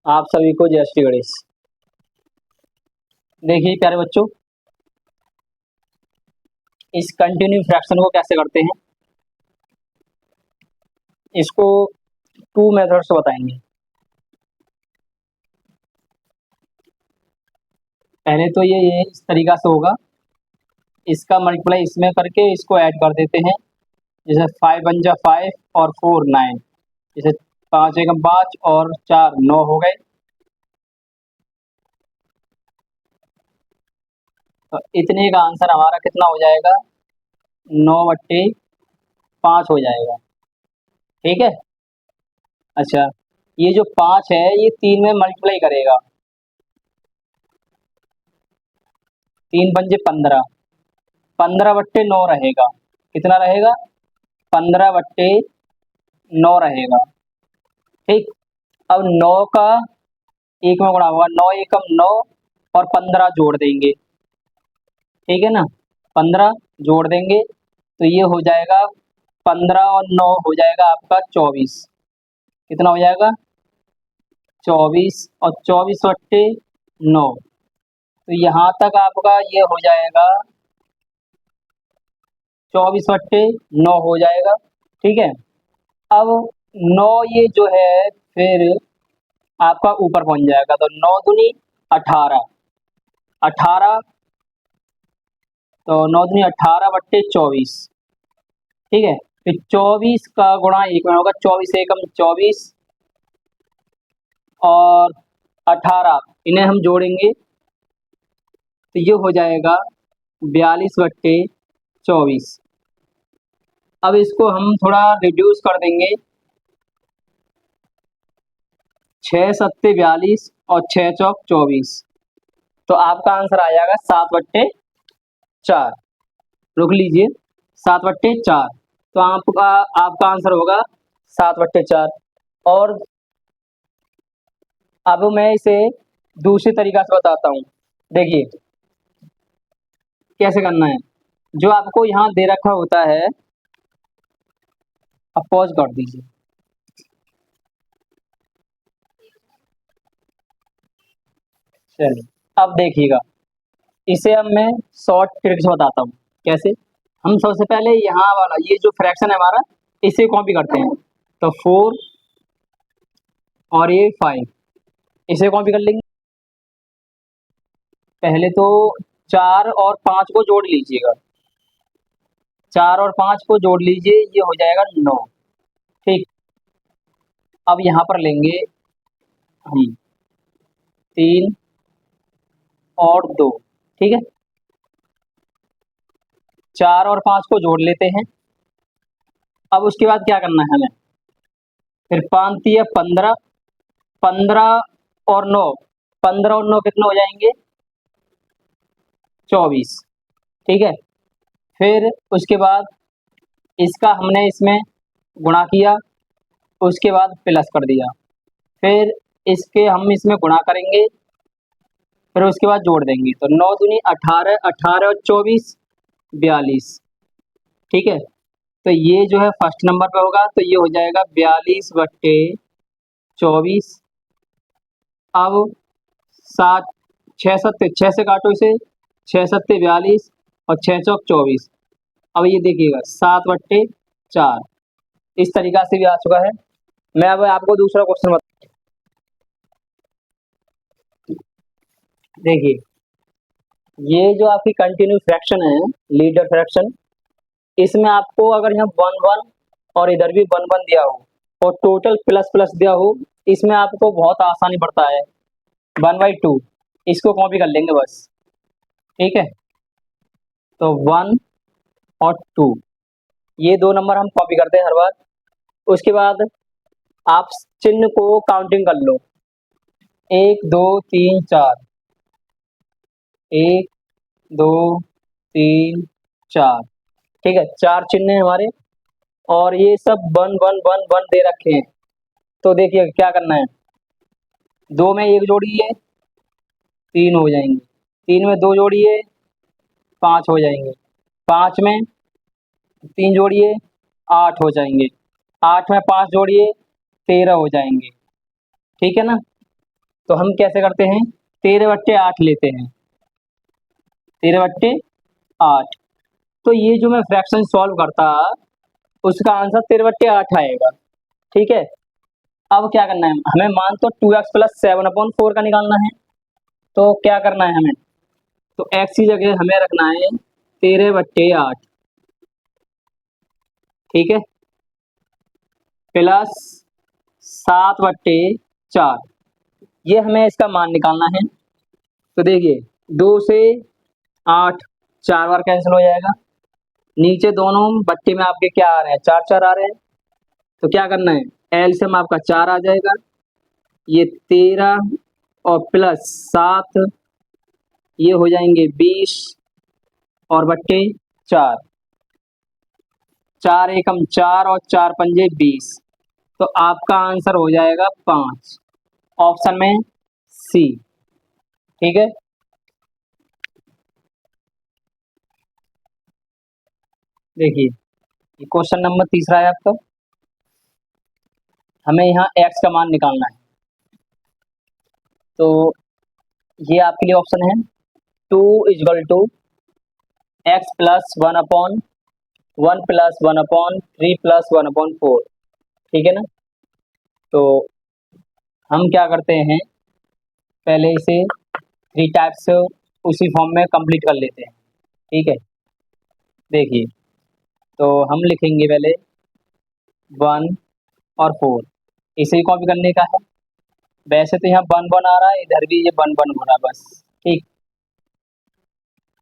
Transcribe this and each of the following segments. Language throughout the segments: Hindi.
आप सभी को जय श्री गणेश। देखिए प्यारे बच्चों, इस कंटिन्यू फ्रैक्शन को कैसे करते हैं, इसको टू मेथड से बताएंगे। पहले तो ये इस तरीका से होगा, इसका मल्टीप्लाई इसमें करके इसको ऐड कर देते हैं। जैसे 5 वन जा 5 और 4 9, जैसे 5 एकम 5 और 4 9 हो गए। तो इतने का आंसर हमारा कितना हो जाएगा, 9/5 हो जाएगा। ठीक है। अच्छा, ये जो 5 है ये 3 में मल्टीप्लाई करेगा, 3 पंजे 15, 15/9 रहेगा। कितना रहेगा, 15/9 रहेगा। ठीक। अब 9 का एक में गुणा होगा, 9 एकम 9 और 15 जोड़ देंगे। ठीक है ना, 15 जोड़ देंगे तो ये हो जाएगा 15 और 9 हो जाएगा आपका 24। कितना हो जाएगा, 24 और 24/9। तो यहाँ तक आपका ये हो जाएगा 24/9 हो जाएगा। ठीक है। अब 9 ये जो है फिर आपका ऊपर पहुंच जाएगा, तो 9 दूनी 18, 18 तो 9 दूनी 18/24। ठीक है। फिर 24 का गुणा एक में होगा, 24 एकम 24 और 18 इन्हें हम जोड़ेंगे तो ये हो जाएगा 42/24। अब इसको हम थोड़ा रिड्यूस कर देंगे, 6 सत्ते 42 और 6 चौक 24, तो आपका आंसर आ जाएगा 7/4। रुक लीजिए, 7/4, तो आपका आपका आंसर होगा 7/4। और अब मैं इसे दूसरी तरीका से बताता हूँ। देखिए कैसे करना है। जो आपको यहाँ दे रखा होता है, अब पॉज कर दीजिए। चलिए अब देखिएगा, इसे अब मैं शॉर्ट ट्रिक से बताता हूँ कैसे। हम सबसे पहले यहाँ वाला ये जो फ्रैक्शन है हमारा, इसे कॉपी करते हैं। तो 4 और ये 5, इसे कॉपी कर लेंगे। पहले तो 4 और 5 को जोड़ लीजिएगा, 4 और 5 को जोड़ लीजिए, ये हो जाएगा 9। ठीक। अब यहाँ पर लेंगे हम 3 और 2। ठीक है, 4 और 5 को जोड़ लेते हैं। अब उसके बाद क्या करना है हमें, फिर 5 तिया 15, 15 और 9, 15 और 9 कितने हो जाएंगे, 24। ठीक है। फिर उसके बाद इसका हमने इसमें गुणा किया, उसके बाद प्लस कर दिया, फिर इसके हम इसमें गुणा करेंगे, फिर उसके बाद जोड़ देंगे। तो 9 दूनी 18, 18 और 24 42। ठीक है। तो ये जो है फर्स्ट नंबर पे होगा, तो ये हो जाएगा 42/24। अब 7 6 सत्ते 6 से काटो इसे, 6 सत्ते 42 और 6 चौक 24। अब ये देखिएगा 7/4, इस तरीका से भी आ चुका है। मैं अब आपको दूसरा क्वेश्चन बता, देखिए ये जो आपकी कंटिन्यू फ्रैक्शन है, लीडर फ्रैक्शन, इसमें आपको अगर यहाँ 1 1 और इधर भी 1 1 दिया हो और टोटल प्लस प्लस दिया हो, इसमें आपको बहुत आसानी पड़ता है, 1/2 इसको कॉपी कर लेंगे बस। ठीक है। तो 1 और 2 ये दो नंबर हम कॉपी करते हैं हर बार। उसके बाद आप चिन्ह को काउंटिंग कर लो, 1 2 3 4, 1 2 3 4। ठीक है, 4 चिन्ह हैं हमारे और ये सब 1 1 1 1 दे रखे हैं। तो देखिए क्या करना है, 2 में 1 जोड़िए 3 हो जाएंगे, 3 में 2 जोड़िए 5 हो जाएंगे, 5 में 3 जोड़िए 8 हो जाएंगे, 8 में 5 जोड़िए 13 हो जाएंगे। ठीक है ना। तो हम कैसे करते हैं, 13/8 लेते हैं, 13/8। तो ये जो मैं फ्रैक्शन सॉल्व करता उसका आंसर 13/8 आएगा। ठीक है, अब क्या करना है हमें, मान तो 2x प्लस 7/4 का निकालना है। तो क्या करना है हमें, तो x की जगह हमें रखना है 13/8, ठीक है, प्लस 7/4, ये हमें इसका मान निकालना है। तो देखिए 2 से 8 4 बार कैंसिल हो जाएगा, नीचे दोनों बट्टे में आपके क्या आ रहे हैं, 4 4 आ रहे हैं। तो क्या करना है, एलसीएम आपका 4 आ जाएगा, ये 13 और प्लस 7, ये हो जाएंगे 20 और बट्टे 4, 4 एकम 4 और 4 पंजे 20। तो आपका आंसर हो जाएगा 5, ऑप्शन में सी। ठीक है, देखिए ये क्वेश्चन नंबर तीसरा है आपका, हमें यहाँ x का मान निकालना है। तो ये आपके लिए ऑप्शन है 2 is equal to x plus 1/1 plus 1/3 plus 1/4, ठीक है ना। तो हम क्या करते हैं, पहले इसे 3 टाइप्स उसी फॉर्म में कंप्लीट कर लेते हैं। ठीक है, देखिए तो हम लिखेंगे पहले 1 और 4, इसे ही कॉपी करने का है। वैसे तो यहाँ 1 1 आ रहा है, इधर भी ये 1 1 हो रहा है बस। ठीक,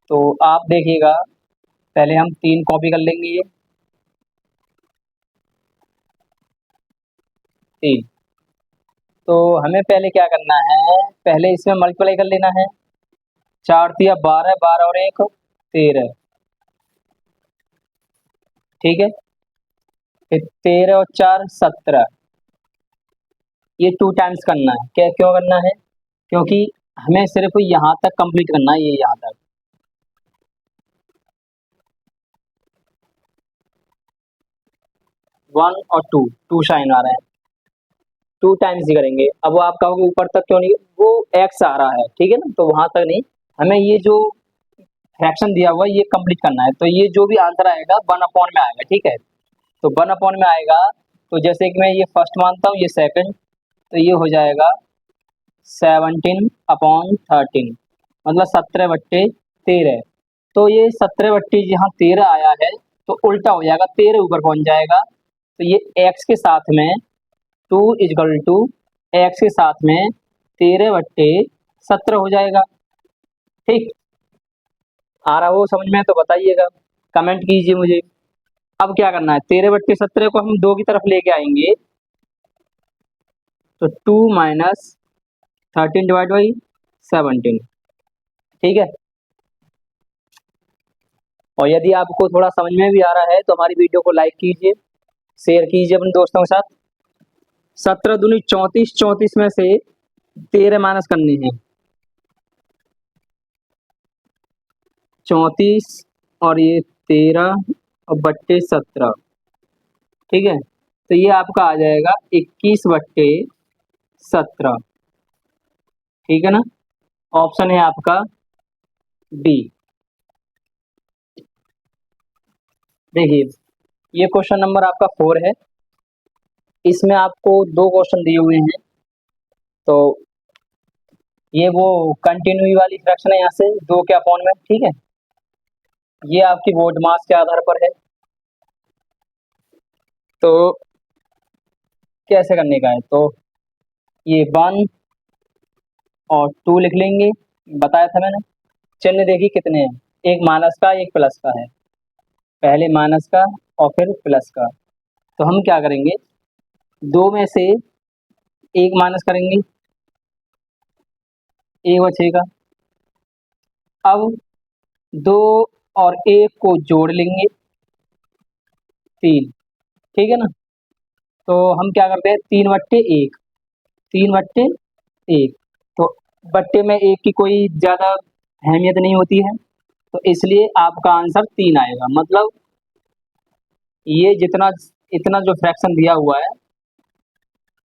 तो आप देखिएगा पहले हम 3 कॉपी कर लेंगे, ये 3। तो हमें पहले क्या करना है, पहले इसमें मल्टीप्लाई कर लेना है, 4 तिया 12, 12 और 1 13, ठीक है, फिर 13 और 4 17, ये 2 टाइम्स करना है। क्या क्यों करना है, क्योंकि हमें सिर्फ यहाँ तक कंप्लीट करना है, ये यहाँ तक। 1 और 2, 2 साइन आ रहा है, 2 टाइम्स ही करेंगे। अब वो आप कहोगे ऊपर तक क्यों नहीं, वो x आ रहा है, ठीक है ना, तो वहां तक नहीं, हमें ये जो फ्रैक्शन दिया हुआ है ये कंप्लीट करना है। तो ये जो भी आंसर आएगा 1/में आएगा, ठीक है। तो 1/में आएगा, तो जैसे कि मैं ये फर्स्ट मानता हूँ, ये सेकंड, तो ये हो जाएगा 17/13, मतलब 17/13। तो ये 17/13 जहाँ 13 आया है तो उल्टा हो जाएगा, 13 ऊपर पहुंच जाएगा। तो ये x के साथ में 2 इजकल टू एक्स के साथ में 13/17 हो जाएगा। ठीक, आ रहा हो समझ में तो बताइएगा, कमेंट कीजिए मुझे। अब क्या करना है, 13/17 को हम 2 की तरफ लेके आएंगे, तो 2 माइनस 13/17, ठीक है। और यदि आपको थोड़ा समझ में भी आ रहा है तो हमारी वीडियो को लाइक कीजिए, शेयर कीजिए अपने दोस्तों के साथ। 17 दूनी 34, 34 में से 13 माइनस करनी है, 34 और ये 13 और बट्टे 17, ठीक है। तो ये आपका आ जाएगा 21/17, ठीक है ना। ऑप्शन है आपका डी। देखिए ये क्वेश्चन नंबर आपका 4 है, इसमें आपको 2 क्वेश्चन दिए हुए हैं। तो ये वो कंटिन्यू वाली फ्रैक्शन है, यहाँ से 2 के अपॉन में, ठीक है। ये आपकी बोर्ड मास के आधार पर है। तो कैसे करने का है, तो ये 1 और 2 लिख लेंगे, बताया था मैंने। चिन्ह देखिए कितने हैं, एक माइनस का एक प्लस का है, पहले माइनस का और फिर प्लस का। तो हम क्या करेंगे, 2 में से 1 माइनस करेंगे, 1 बचेगा। अब 2 और 1 को जोड़ लेंगे, 3, ठीक है ना। तो हम क्या करते हैं, 3/1, 3/1। तो बट्टे में 1 की कोई ज़्यादा अहमियत नहीं होती है, तो इसलिए आपका आंसर 3 आएगा। मतलब ये जितना इतना जो फ्रैक्शन दिया हुआ है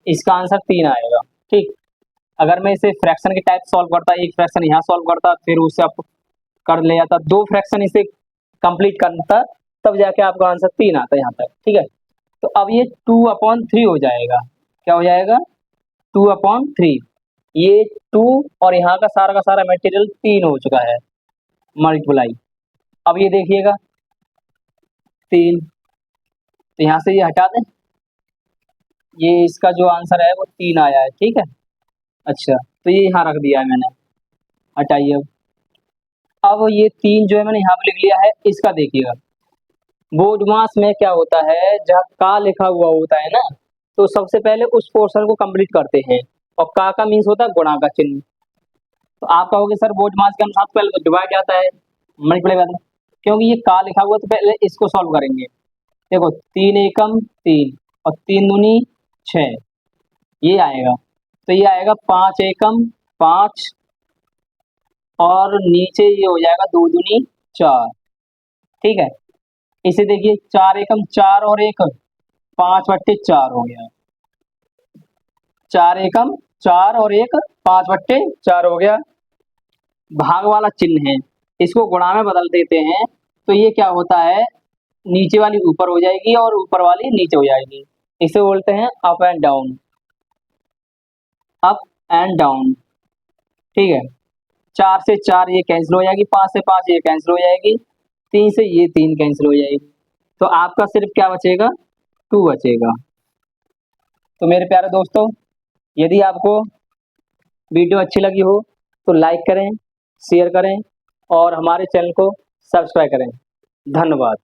इसका आंसर 3 आएगा। ठीक, अगर मैं इसे फ्रैक्शन के टाइप सॉल्व करता, एक फ्रैक्शन यहाँ सॉल्व करता, फिर उससे आप कर ले जाता, 2 फ्रैक्शन इसे कंप्लीट करता, तब जाके आपका आंसर 3 आता है यहाँ तक। ठीक है, तो अब ये 2/3 हो जाएगा। क्या हो जाएगा? 2/3। ये 2 और यहाँ का सारा मटेरियल 3 हो चुका है मल्टीप्लाई। अब ये देखिएगा 3, तो यहाँ से ये हटा दें, ये इसका जो आंसर है वो 3 आया है। ठीक है, अच्छा तो ये यहाँ रख दिया है मैंने, हटाइए। अब ये 3 जो है मैंने यहाँ पे लिख लिया है, इसका देखिएगा बोर्ड मास में क्या होता है, जहाँ का लिखा हुआ होता है ना, तो सबसे पहले उस पोर्शन को कंप्लीट करते हैं, और का मीन्स होता है गुणा का चिन्ह। तो आप कहोगे सर बोर्ड मास के अनुसार पहले तो डिवाइड आता है, मल्टीप्लाई आता है, क्योंकि ये का लिखा हुआ तो पहले इसको सॉल्व करेंगे। देखो 3 एकम 3 और 3 दूनी 6, ये आएगा, तो ये आएगा 5 एकम 5 और नीचे ये हो जाएगा 2 दूनी 4। ठीक है, इसे देखिए 4 एकम 4 और 1 5/4 हो गया। 4 एकम 4 और 1 5/4 हो गया। भाग वाला चिन्ह है, इसको गुणा में बदल देते हैं, तो ये क्या होता है, नीचे वाली ऊपर हो जाएगी और ऊपर वाली नीचे हो जाएगी। इसे बोलते हैं up and down, up and down. ठीक है, 4 से 4 ये कैंसिल हो जाएगी, 5 से 5 ये कैंसिल हो जाएगी, 3 से ये 3 कैंसिल हो जाएगी, तो आपका सिर्फ क्या बचेगा, 2 बचेगा। तो मेरे प्यारे दोस्तों, यदि आपको वीडियो अच्छी लगी हो तो लाइक करें, शेयर करें और हमारे चैनल को सब्सक्राइब करें। धन्यवाद।